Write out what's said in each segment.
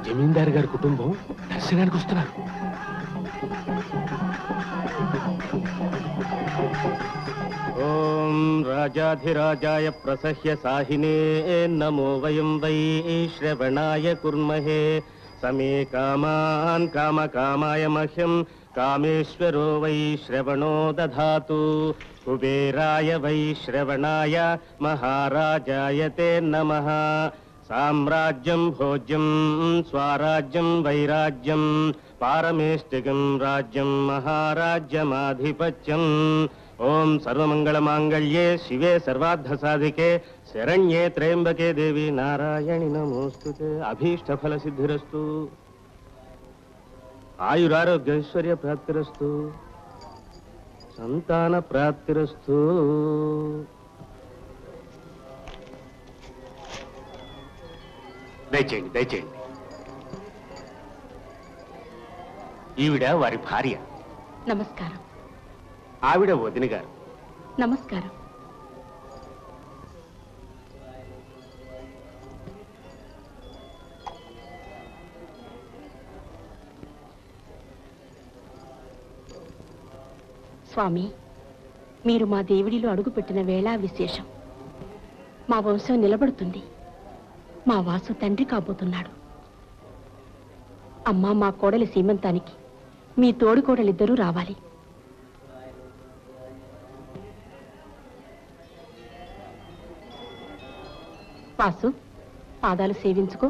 జమీందారు గారి కుటుంబం దర్శనానికి వస్తున్నారు. ఓం రాజాధిరాజాయ ప్రసహ్య సాహినే నమో వయం వై శ్రవణాయ కుర్మహే సమే కామాన్ కామకామాయ మహ్యం కామేశ్వరో వై శ్రవణో దధాతు కుబేరాయ వై శ్రవణాయ మహారాజాయ తే నమః సామ్రాజ్యం భోజ్యం స్వరాజ్యం వైరాజ్యం పారమేష్టికం రాజ్యం మహారాజ్యమాధిపత్యం. ఓం సర్వమంగళమాంగళ్యే శివే సర్వార్థసాధికే శరణ్యే త్రయంబకే దేవి నారాయణి నమోస్తుతే. అభీష్టఫల సిద్ధిరస్తు, ఆయురారోగ్యైశ్వర్య ప్రాప్తిరస్తు, సంతాన ప్రాప్తిరస్తు. దయచేయండి దయచేయండి. ఈవిడ వారి భార్య. నమస్కారం. ఆవిడ వదిన గారు. నమస్కారం. స్వామి, మీరు మా దేవుడిలో అడుగుపెట్టిన వేళ విశేషం. మా వంశం నిలబడుతుంది. మా వాసు తండ్రి కాబోతున్నాడు. అమ్మ, మా కోడలి సీమంతానికి మీ తోడు కోడలిద్దరూ రావాలి. వాసు, పాదాలు సేవించుకో.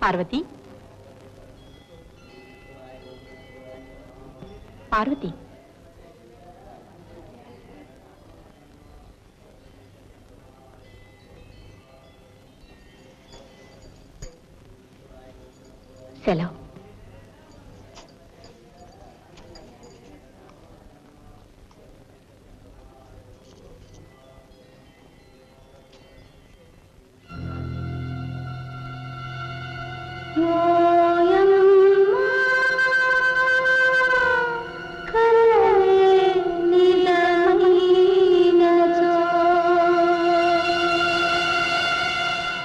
పార్వతి, పార్వతి, సెలవు.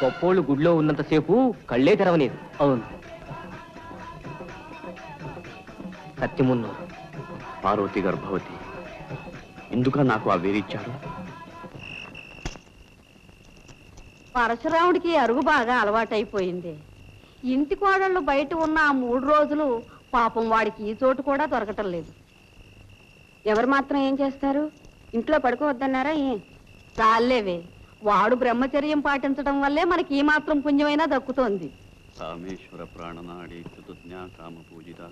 గొప్పోళ్ళు గుడిలో ఉన్నంతసేపు కళ్ళే తెరవలేదు. అవును, సత్యమున్నారు. పార్వతి గర్భవతి. ఎందుక నాకు ఆ వేరిచ్చారు? పరశురాముడికి అరుగు బాగా అలవాటైపోయింది. ఇంటి కోడళ్ళు బయట ఉన్న ఆ 3 రోజులు పాపం వాడికి ఈ చోటు కూడా దొరకటం లేదు. ఎవరు మాత్రం ఏం చేస్తారు? ఇంట్లో పడుకోవద్దన్నారా? చాలేవే, వాడు బ్రహ్మచర్యం పాటించడం వల్లే మనకి ఈ మాత్రం పుణ్యమైనా దక్కుతోంది. కామేశ్వర ప్రాణనాడి చతుజ్ఞా కామ పూజిత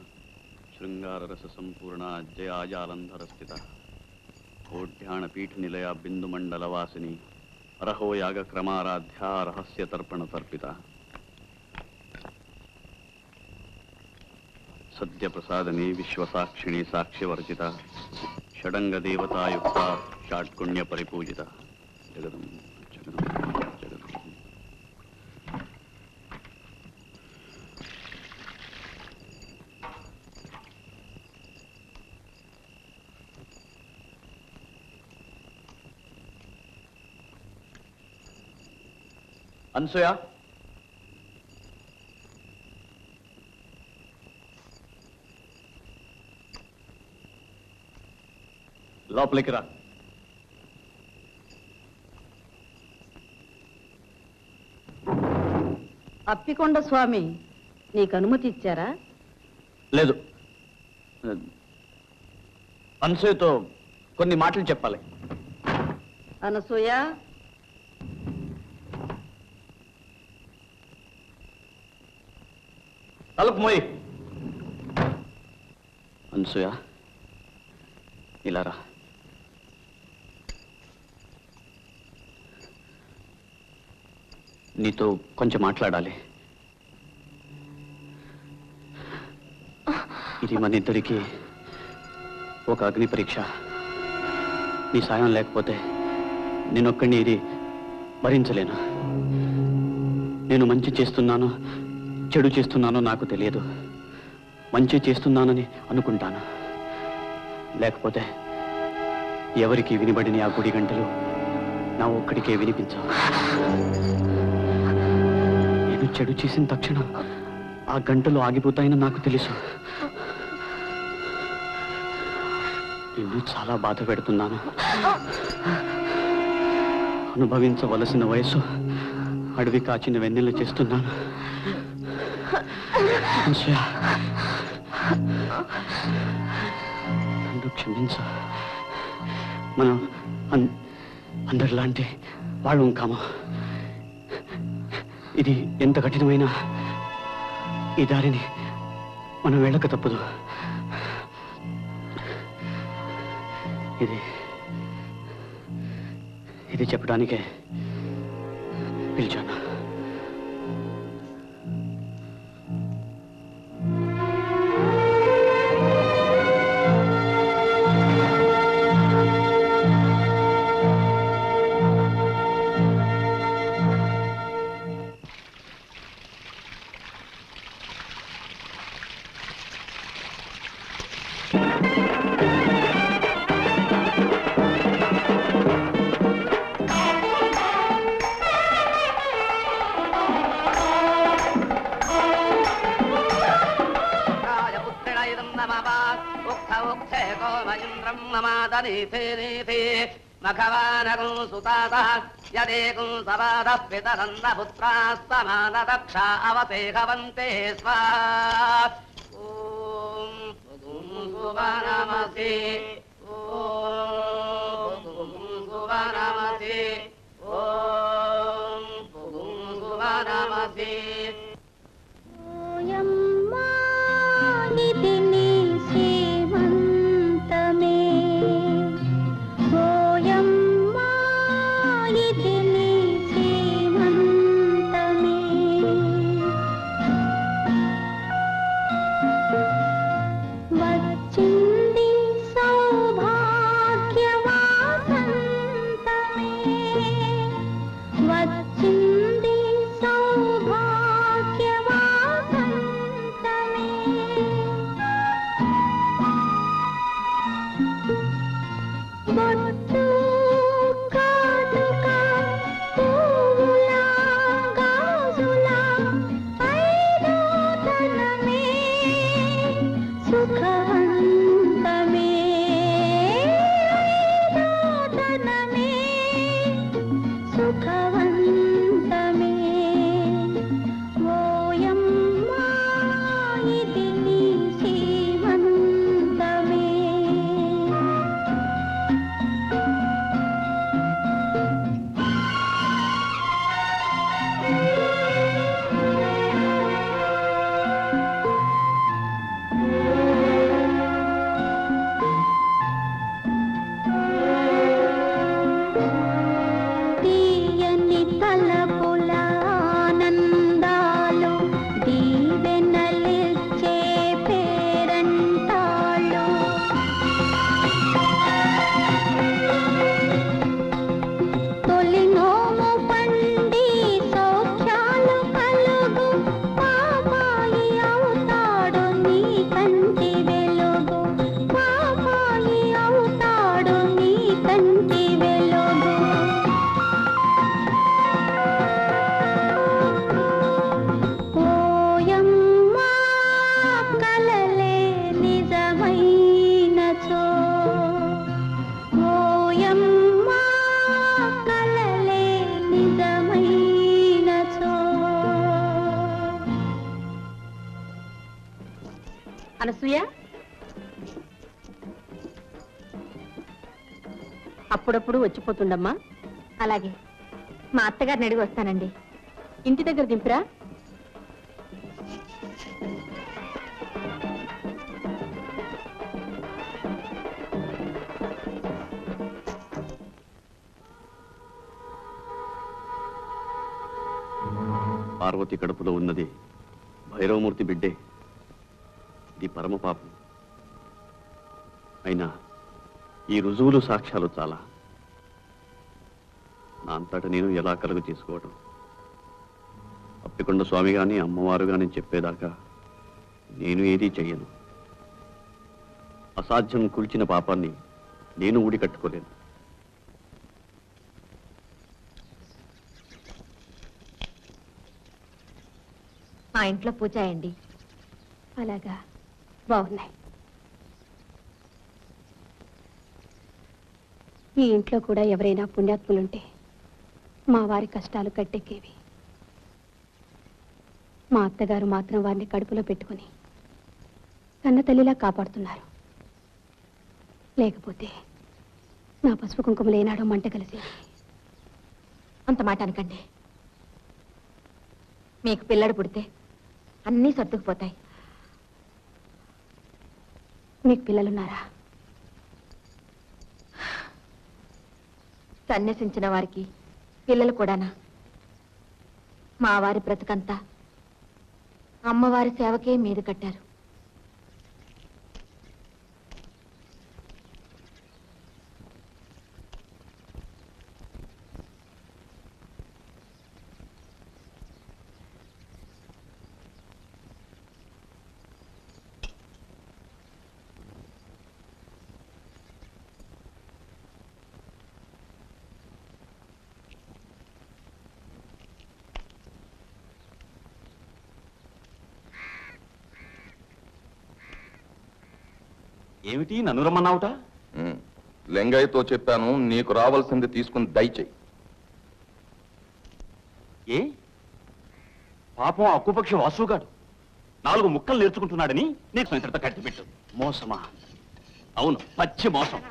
శృంగార రస సంపూర్ణ జయాజాలంధర స్థిత కోఢ్యాణ పీఠ నిలయ బిందు మండల వాసిని అరహో యాగ క్రమారాధ్య రహస్య తర్పణ తర్పిత సద్య ప్రసాదనే విశ్వసాక్షిణి సాక్ష్యవర్జిత షడంగ దేవతాయుక్త షాట్కుణ్య పరిపూజిత జగదం జగదం జగదం. అనసూయ, లోపలికి రా. అప్పికొండ స్వామి నీకు అనుమతి ఇచ్చారా? లేదు, అనసూయతో కొన్ని మాటలు చెప్పాలి. అనసూయ, తలుపు మోయి. అనసూయ, ఇలా రా. నీతో కొంచెం మాట్లాడాలి. ఇది మన ఇద్దరికి ఒక అగ్ని పరీక్ష. నీ సాయం లేకపోతే నేనొక్కడిని ఇది భరించలేను. నేను మంచి చేస్తున్నానో చెడు చేస్తున్నానో నాకు తెలియదు. మంచి చేస్తున్నానని అనుకుంటాను. లేకపోతే ఎవరికి వినబడిన ఆ గుడి గంటలు నా ఒక్కడికే వినిపించవు. నేను చెడు చేసిన తక్షణం ఆ గంటలు ఆగిపోతాయని నాకు తెలుసు. నిన్ను చాలా బాధ పెడుతున్నాను. అనుభవించవలసిన వయసు అడవి కాచిన వెన్నెల చేస్తున్నాను. నన్ను క్షమించు. మనం అందరిలాంటి వాళ్ళు కాము. ఇది ఎంత కఠినమైన ఈ దారిని మనం వెళ్ళక తప్పదు. ఇది చెప్పడానికే పిలిచాను. మఖవానకం సుతాత యదేకం సవాద పితరన్న పుత్రాస్తమాన దక్ష అవతేహవంతే స్వాహ. ఓం సువనమసి ఓం సువనమసి ఓం సువనమసి. అనసూయ, అప్పుడప్పుడు వచ్చిపోతుండమ్మా. అలాగే, మా అత్తగారిని అడిగి వస్తానండి. ఇంటి దగ్గర దింపిరా. పార్వతి కడుపులో ఉన్నది భైరవమూర్తి బిడ్డే. ఇది పరమ పాపం. అయినా ఈ రుజువులు సాక్ష్యాలు చాలా. నా అంతట నేను ఎలా కలుగు తీసుకోవడం? అప్పికొండ స్వామి గాని అమ్మవారు గాని చెప్పేదాకా నేను ఏదీ చెయ్యను. అసాధ్యం కూల్చిన పాపాన్ని నేను ఊడి కట్టుకోలేను. మా ఇంట్లో పూజ అయ్యండి. అలాగా, బాగున్నాయి. ఈ ఇంట్లో కూడా ఎవరైనా పుణ్యాత్ములుంటే మా వారి కష్టాలు కట్టెక్కేవి. మా అత్తగారు మాత్రం వారిని కడుపులో పెట్టుకుని కన్న తల్లిలా కాపాడుతున్నారు. లేకపోతే నా పసుపు కుంకుమలు ఏనాడో మంట కలిసి. అంత మాట అనకండి. మీకు పిల్లడు పుడితే అన్నీ సర్దుకుపోతాయి. మీకు పిల్లలున్నారా? సన్యసించిన వారికి పిల్లలు కూడానా? మా వారి బ్రతుకంతా అమ్మవారి సేవకే మీద కట్టారు. ఏమిటి నన్ను రమ్మన్నావుట? లింగయ్యతో చెప్పాను, నీకు రావాల్సింది తీసుకుని దయచేయి. ఏ పాపం అక్కుపక్షి వాసుగాడు 4 ముక్కలు నేర్చుకుంటున్నాడని నీకు సంతృప్త కట్టిపెట్టు. మోసమా? అవును, పచ్చి మోసం.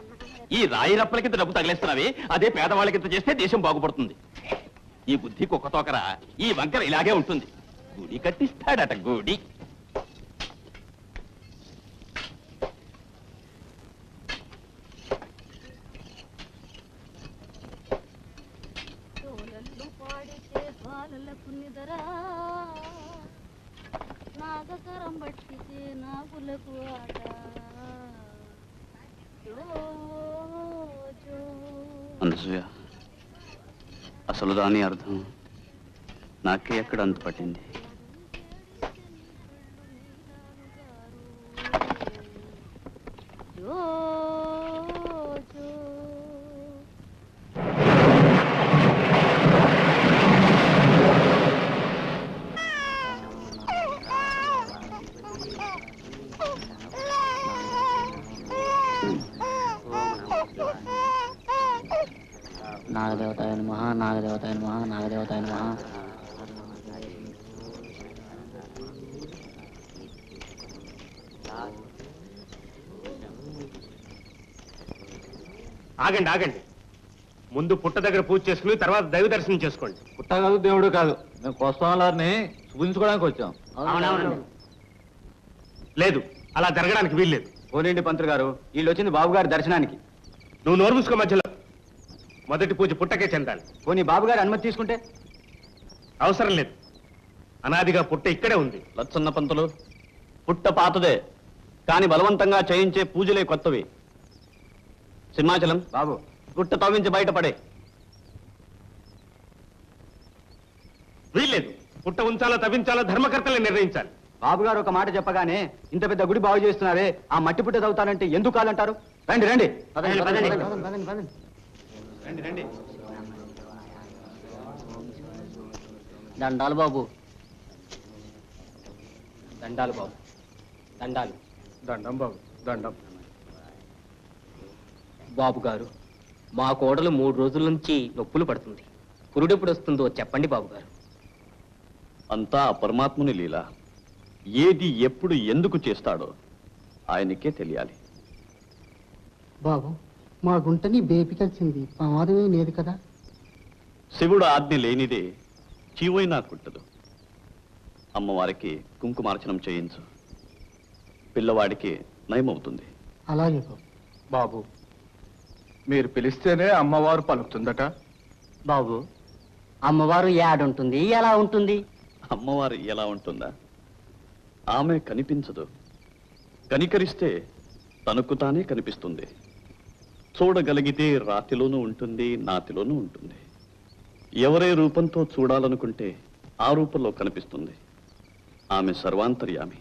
ఈ రాయి రప్పలకింత డబ్బు తగిలేస్తున్నావే, అదే పేదవాళ్ళకింత చేస్తే దేశం బాగుపడుతుంది. ఈ బుద్ధి కుక్కతోకరా, ఈ వంకర ఇలాగే ఉంటుంది. గుడి కట్టిస్తాడట, గుడి. నాగకరం పట్టితే నాగులకు ఆట. అనసూయ, అసలు దాని అర్థం నాకే ఎక్కడ అంత పట్టింది. నాగదేవతాయ నమః, నాగదేవతాయ నమః, నాగదేవతాయ నమః. ఆగండి ఆగండి. ముందు పుట్ట దగ్గర పూజ చేసుకుని తర్వాత దైవ దర్శనం చేసుకోండి. పుట్ట కాదు, దేవుడు కాదు. మేము కోస్తాంలారిని చూపించుకోవడానికి వచ్చాం. లేదు, అలా జరగడానికి వీల్లేదు. పోలేండి పంతులు గారు, వీళ్ళు వచ్చింది బాబు గారి దర్శనానికి. నువ్వు నోరు మూసుకో. మధ్యలో మొదటి పూజ పుట్టకే చెందాలి. పోనీ బాబు గారి అనుమతి తీసుకుంటే? అవసరం లేదు. అనాదిగా పుట్ట ఇక్కడే ఉంది. లచ్చన్న పంతులు, పుట్ట పాతదే, కాని బలవంతంగా చేయించే పూజలే కొత్తవి. సింహాచలం బాబు, పుట్ట తవ్వించి బయటపడే. వీల్లేదు. పుట్ట ఉంచాలో తవ్వించాలో ధర్మకర్తలే నిర్ణయించాలి. బాబు గారు ఒక మాట చెప్పగానే ఇంత పెద్ద గుడి బాగు చేస్తున్నారే, ఆ మట్టి పుట్ట తవ్వుతానంటే ఎందుకు కాదంటారు? రండి రండి. రండి రండి. దండాలు బాబు. దండాలు బాబు, దండాలు. దండం బాబు, దండం. బాబు గారు, మా కోడలు 3 రోజుల నుంచి నొప్పులు పడుతుంది. పురుడెప్పుడు వస్తుందో చెప్పండి బాబు గారు. అంతా ఆ పరమాత్ముని లీల. ఏది ఎప్పుడు ఎందుకు చేస్తాడో ఆయనకే తెలియాలి. బాబు, మా గుంటని బేపి కలిసింది, ప్రమాదమే లేదు కదా? శివుడు ఆజ్ఞ లేనిదే చీవైనా కుట్టదు. అమ్మవారికి కుంకుమార్చనం చేయించు, పిల్లవాడికి నయమవుతుంది. అలాగే బాబు, మీరు పిలిస్తేనే అమ్మవారు పలుకుతుందట. బాబు, అమ్మవారు ఏడుంటుంది, ఎలా ఉంటుంది? అమ్మవారు ఎలా ఉంటుందా? ఆమె కనిపించదు, కనికరిస్తే తనకు తానే కనిపిస్తుంది. చూడగలిగితే రాతిలోనూ ఉంటుంది, నాతిలోనూ ఉంటుంది. ఎవరే రూపంతో చూడాలనుకుంటే ఆ రూపంలో కనిపిస్తుంది. ఆమె సర్వాంతర్యామి.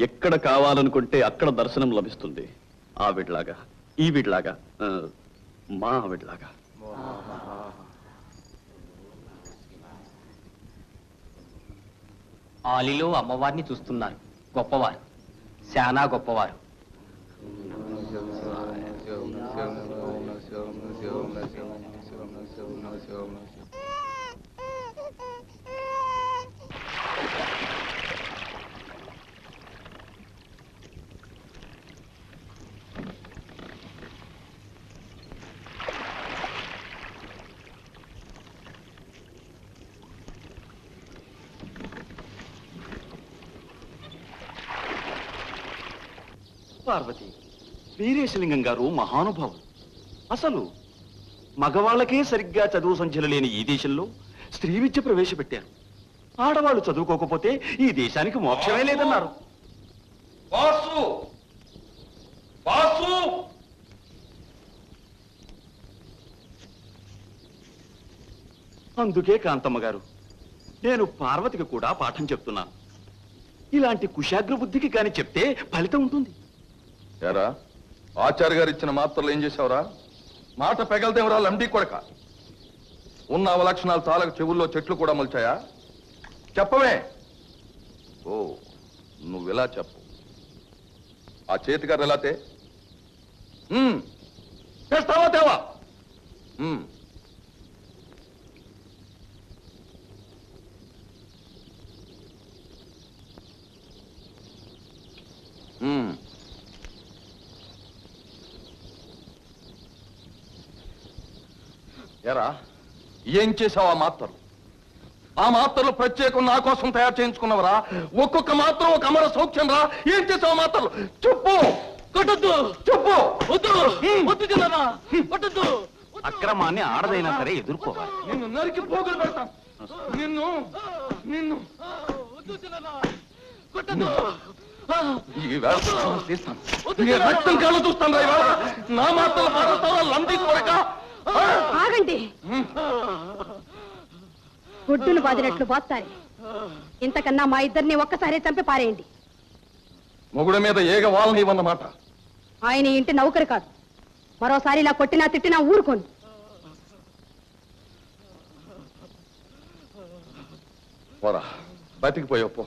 ఎక్కడ కావాలనుకుంటే అక్కడ దర్శనం లభిస్తుంది. ఆవిడ్లాగా, ఈవిడ్లాగా, మా ఆవిడ్లాగా. ఆలిలో అమ్మవారిని చూస్తున్నారు. గొప్పవారు, శానా గొప్పవారు. పార్వతి, వీరేశలింగం గారు మహానుభావులు. అసలు మగవాళ్ళకే సరిగ్గా చదువు సంఖ్యలు లేని ఈ దేశంలో స్త్రీ విద్య ప్రవేశపెట్టారు. ఆడవాళ్ళు చదువుకోకపోతే ఈ దేశానికి మోక్షమే లేదన్నారు. అందుకే కాంతమ్మ గారు, నేను పార్వతికి కూడా పాఠం చెప్తున్నాను. ఇలాంటి కుశాగ్ర బుద్ధికి కాని చెప్తే ఫలితం ఉంటుంది. ఎరా, ఆచార్య గారు ఇచ్చిన మాత్రలు ఏం చేసావురా? మాట పెగలదేవరా లంబీ కొడక. ఉన్న అవలక్షణాలు చాలకు చెవుల్లో చెట్లు కూడా మొలిచాయా? చెప్పవే. ఓ, నువ్వెలా చెప్పు. ఆ చేతిగారు ఎలాతే చేస్తావా దేవా? ఎరా, ఏం చేసావు ఆ మాత్రలు? ఆ మాత్రలు ప్రత్యేకం నా కోసం తయారు చేయించుకున్నవరా? ఒక్కొక్క మాత్రం ఒక అమర సౌఖ్యం రా. ఏం చేసావు మాత్రలు? చెప్పు. కొట్టద్దు, చెప్పు. వద్దు, వద్దు జిల్లారా, కొట్టద్దు. అక్రమాన్ని ఆడదైనా సరే ఎదుర్కోవాలి. నిన్ను నరికి పోగులు పెడతాను. నిన్ను నిన్ను ఈ వేళ తీస్తాను. నీ రక్తం కాళ్ళు చూస్తాను రా. ఈవేళ నా మాత్రలు మారుస్తావా లంబీ కొడక? ఆగండి. గుడ్డును బాదినట్లు బాస్తాయి. ఇంతకన్నా మా ఇద్దరిని ఒక్కసారి చంపి పారేయండి. మొగుడు మీద ఏగ వాళ్ళని ఇవ్వన్నమాట. ఆయన ఇంటి నౌకరు కాదు. మరోసారి ఇలా కొట్టినా తిట్టినా ఊరుకోండి. పోరా, బతికిపోయావు పో.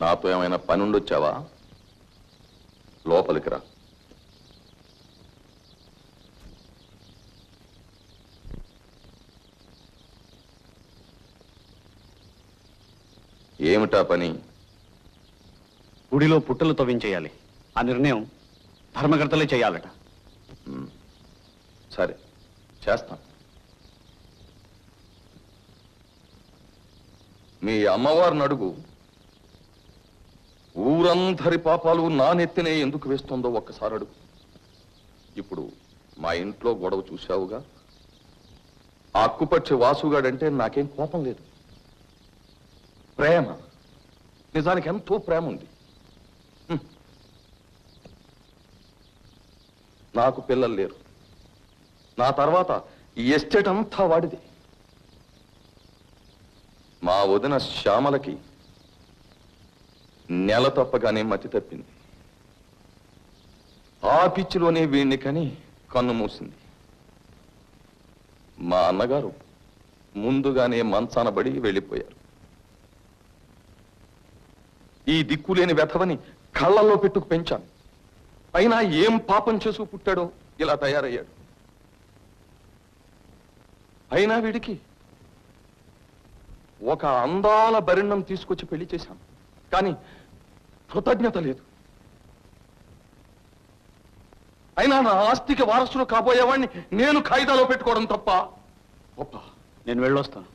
నాతో ఏమైనా పని ఉండొచ్చావా? లోపలికి రా. ఏమిటా పని? గుడిలో పుట్టలు తవ్వించేయాలి. ఆ నిర్ణయం ధర్మకర్తలే చేయాలట. సరే, చేస్తాం. మీ అమ్మవారిని అడుగు, ఊరందరి పాపాలు నా నెత్తినే ఎందుకు వేస్తుందో ఒక్కసారి అడుగు. ఇప్పుడు మా ఇంట్లో గొడవ చూశావుగా. ఆ అక్కుపక్షి వాసుగాడంటే నాకేం కోపం లేదు, ప్రేమ. నిజానికి ఎంతో ప్రేమ ఉంది. నాకు పిల్లలు లేరు. నా తర్వాత ఈ ఎస్టేట్ అంతా వాడిది. మా వదిన శ్యామలకి నెల తప్పగానే మతి తప్పింది. ఆ పిచ్చిలోనే వీణ్ణి కని కన్ను మూసింది. మా అన్నగారు ముందుగానే మంచానబడి వెళ్ళిపోయారు. ఈ దిక్కులేని వెధవని కళ్ళల్లో పెట్టుకు పెంచాను. అయినా ఏం పాపం చేసుకు పుట్టాడో ఇలా తయారయ్యాడు. అయినా వీడికి ఒక అందాల బరిణం తీసుకొచ్చి పెళ్లి చేశాను, కానీ కృతజ్ఞత లేదు. అయినా నా ఆస్తికి వారసులు కాబోయేవాడిని నేను ఖైదాలో పెట్టుకోవడం తప్ప? గొప్ప. నేను వెళ్ళొస్తాను.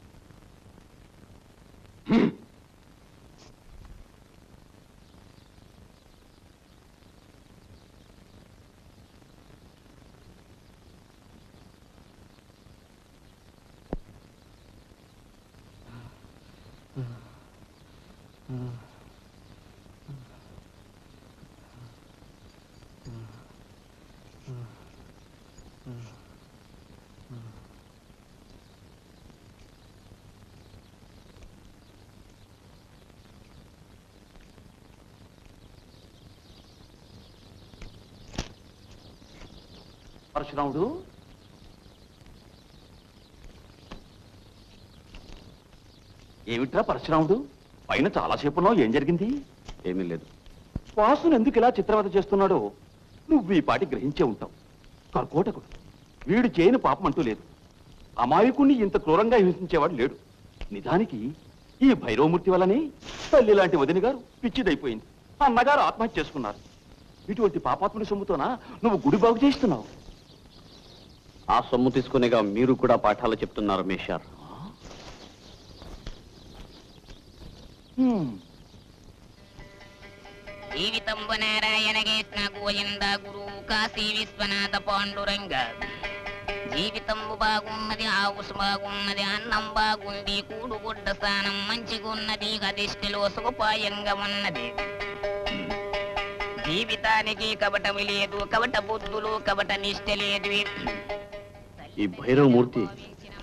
పరశురాముడు, ఏమిట్రా పరశురాముడు? పైన చాలాసేపు ఉన్నావు, ఏం జరిగింది? ఏమీ లేదు. వాసును ఎందుకు ఇలా చిత్రవద చేస్తున్నాడో నువ్వు ఈ పాటి గ్రహించే ఉంటావు. కర్కోటకుడు, వీడు చేయని పాపం అంటూ లేదు. అమాయకుణ్ణి ఇంత క్రూరంగా హింసించేవాడు లేడు. నిజానికి ఈ భైరవమూర్తి వల్లనే తల్లి లాంటి వదిన గారు పిచ్చిదైపోయింది, అన్నగారు ఆత్మహత్య చేసుకున్నారు. ఇటువంటి పాపాత్ముడి సొమ్ముతోనా నువ్వు గుడి బాగు చేస్తున్నావు? ఆ సొమ్ము తీసుకునేగా మీరు కూడా పాఠాలు చెప్తున్నారు మేషార్. జీవితంబు నారాయణ కృష్ణ గోవింద గురు కాశీ విశ్వనాథ పాండురంగ. జీవితంబు బాగున్నది, ఆవుసు బాగున్నది, అన్నం బాగుంది, కూడుగుడ్డ స్థానం మంచిగున్నది, అదిష్టిలో సుఖపాయంగా ఉన్నది. జీవితానికి కపటమి లేదు, కపట బుద్ధులు, కపట నిష్ట లేదు. ఈ భైరవమూర్తి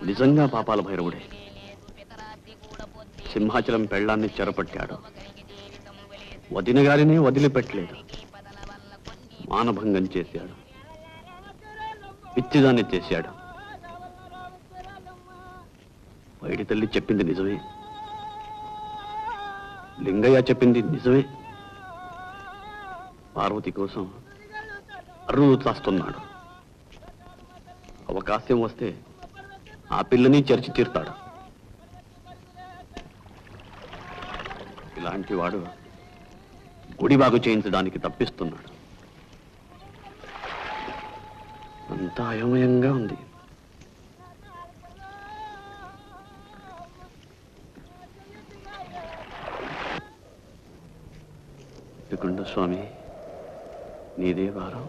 నిజంగా పాపాల భైరవుడే. సింహాచలం పెళ్లాన్ని చెరపట్టాడు, వదిన గారిని వదిలిపెట్టలేదు, మానభంగం చేశాడు, పిచ్చిదాన్ని చేశాడు. పైడి తల్లి చెప్పింది నిజమే, లింగయ్య చెప్పింది నిజమే. పార్వతి కోసం అరువు చాస్తున్నాడు. అవకాశం వస్తే ఆ పిల్లని చర్చి తీరుతాడు. ఇలాంటి వాడు గుడి బాగు చేయించడానికి తప్పిస్తున్నాడు. అంతా అయోమయంగా ఉంది. త్రికుండ స్వామి, నీదే వారం.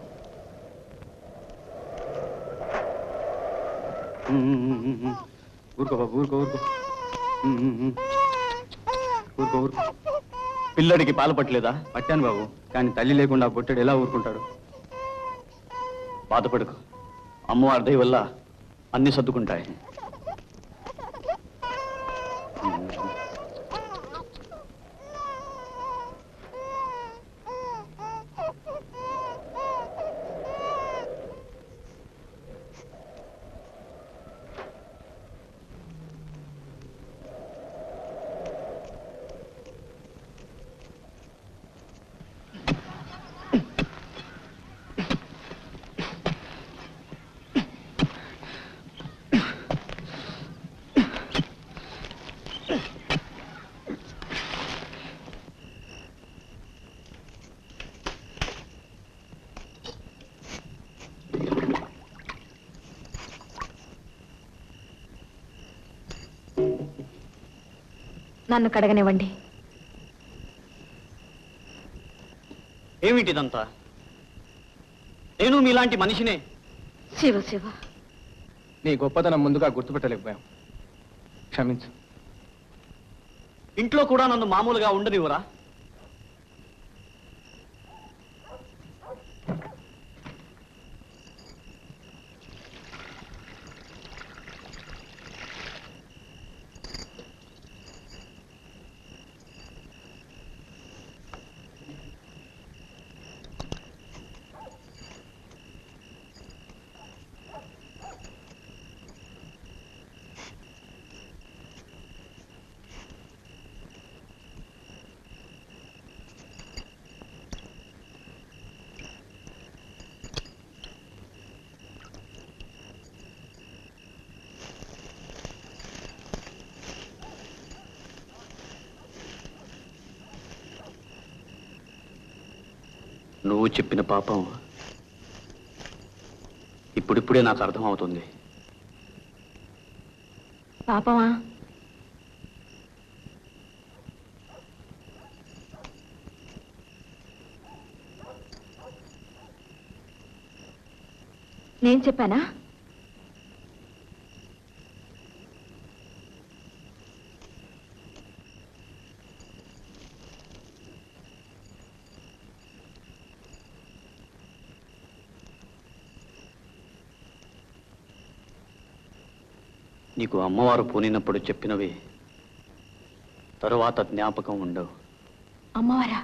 ఊరుకో బాబు, ఊరుకో ఊరుకో ఊరుకో ఊరుకో. పిల్లడికి పాలు పట్టలేదా? పట్టాను బాబు, కానీ తల్లి లేకుండా పుట్టాడు, ఎలా ఊరుకుంటాడు? బాధపడకు, అమ్మవారి దయ వల్ల అన్ని సర్దుకుంటాయి. నన్ను కడగనివ్వండి. ఏమిటిదంతా? నేను మీలాంటి మనిషినే. శివ శివ, నీ గొప్పతనం ముందుగా గుర్తుపెట్టలేకపోయాం, క్షమించు. ఇంట్లో కూడా నన్ను మామూలుగా ఉండనివ్వరా? నువ్వు చెప్పిన పాపం ఇప్పుడిప్పుడే నాకు అర్థం అవుతుంది. పాపమా? నేను చెప్పానా? నీకు అమ్మవారు పోనినప్పుడు చెప్పినవి తరువాత జ్ఞాపకం ఉండవు. అమ్మవారా?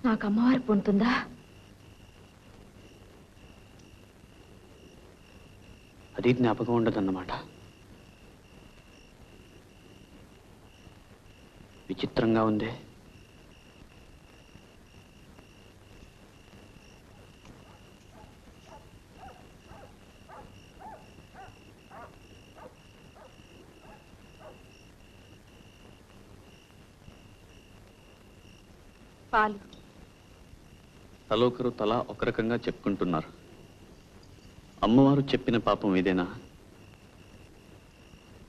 నాకు అమ్మవారు పొందుతుందా? అది జ్ఞాపకం ఉండదన్నమాట. విచిత్రంగా ఉంది. పాలు. తలోకరు తలా ఒక రకంగా చెప్పుకుంటున్నారు. అమ్మవారు చెప్పిన పాపం ఇదేనా?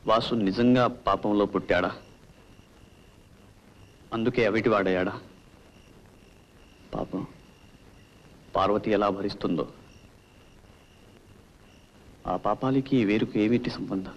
వాసు నిజంగా పాపంలో పుట్టాడా? అందుకే అవిటి వాడయ్యాడా? పాపం పార్వతి ఎలా భరిస్తుందో. ఆ పాపాలకి వేరుకు ఏమిటి సంబంధం?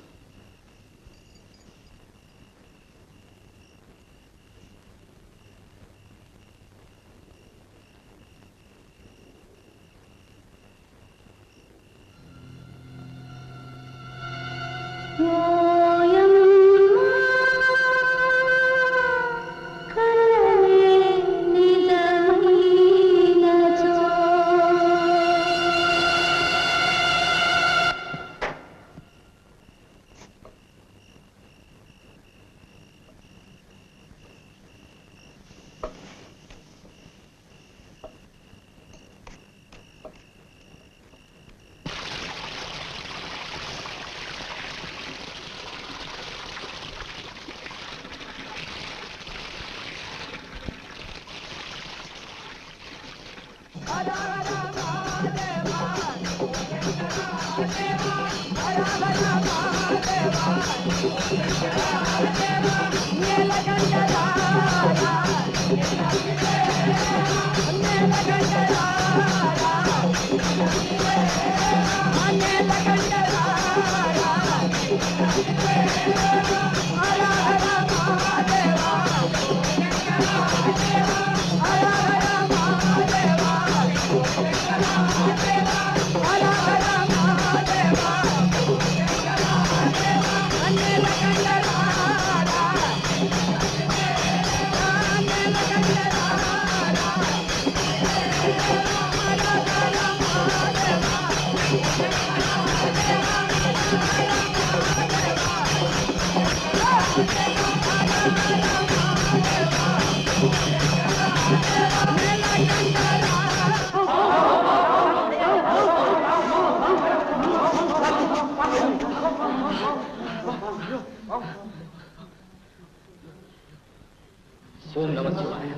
ఓం నమః శివాయ.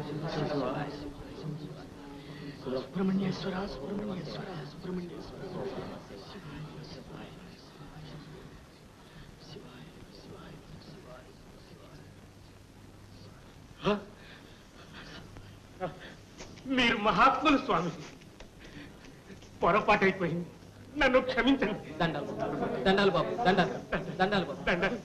సుబ్రహ్మణ్యేశ్వర సుబ్రహ్మణ్యేశ్వర సుబ్రహ్మణ్యేశ్వర. మీరు మహాత్ములు స్వామి. పొరపాటైపోయింది, నన్ను క్షమించండి. దండాలు దండాలు బాబు, దండాలు దండాలు బాబు, దండాలు.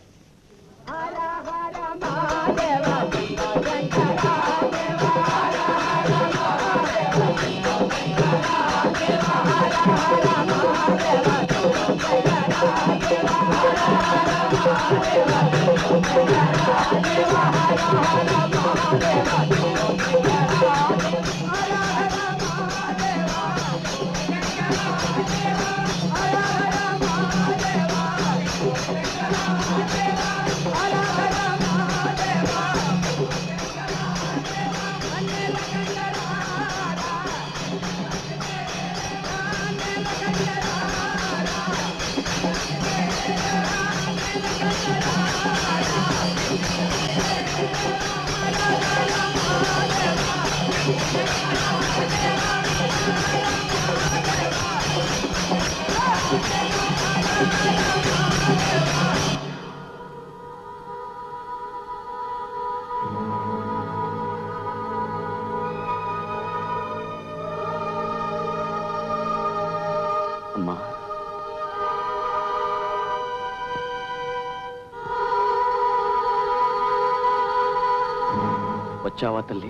సెలవిచ్చావా తల్లి?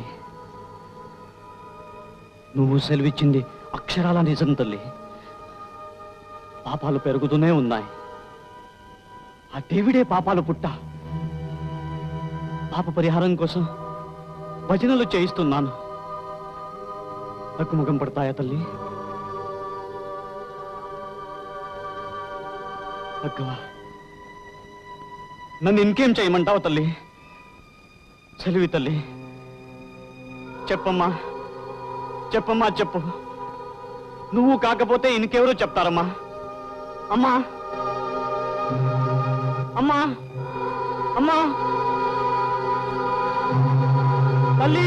నువ్వు సెలవిచ్చింది అక్షరాల నిజం తల్లి. పాపాలు పెరుగుతూనే ఉన్నాయి. ఆ డేవిడే పాపాలు పుట్ట. పాప పరిహారం కోసం భజనలు చేయిస్తున్నాను. తక్కుముఖం పడతాయా తల్లి? అక్కవా, నన్ను ఇంకేం చేయమంటావు తల్లి? సెలవి తల్లి. చెప్పమ్మా, చెప్పమ్మా, చెప్పు. నువ్వు కాకపోతే ఇంకెవరో చెప్తారమ్మా. అమ్మా, అమ్మా, అమ్మా, తల్లి.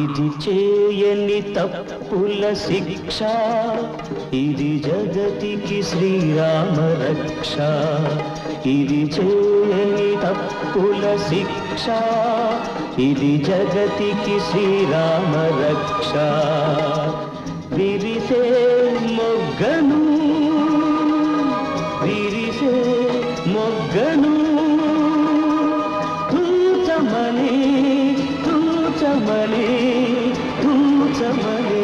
ఇది చేయని తప్పుల శిక్ష, ఇది జగతికి శ్రీరామ రక్ష. ఇది చేయని తప్పుల శిక్ష, ఇది జగతికి శ్రీరామ రక్ష. విరిసే మొగ్గను, విరిసే మొగ్గను తూచమని, తూచమని, తూచమని.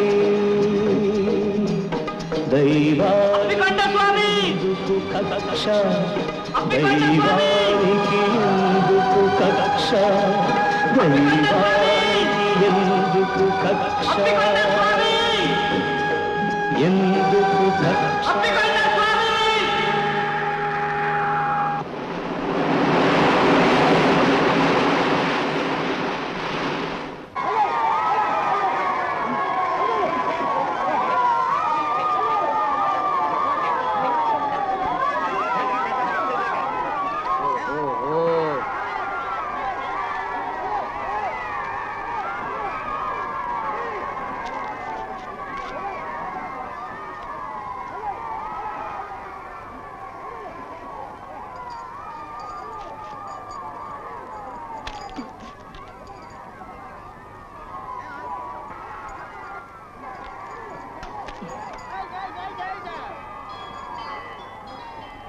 దైవానికి కక్ష, దైవానికి ఎందుకు కక్ష, దైవానికి ఎందుకు కక్ష, ఎందుకు కక్ష.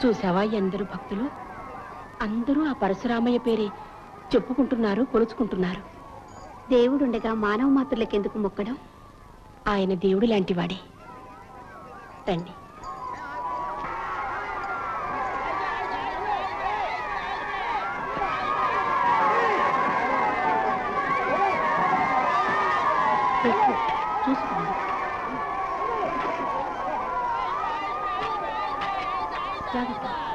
చూసావా ఎందరు భక్తులు? అందరూ ఆ పరశురామయ్య పేరే చెప్పుకుంటున్నారు, కొలుచుకుంటున్నారు. దేవుడుండగా మానవ మాత్రులకెందుకు మొక్కడం? ఆయన దేవుడు లాంటివాడే. రండి. చూసుకోండి. జాగ్రత్త.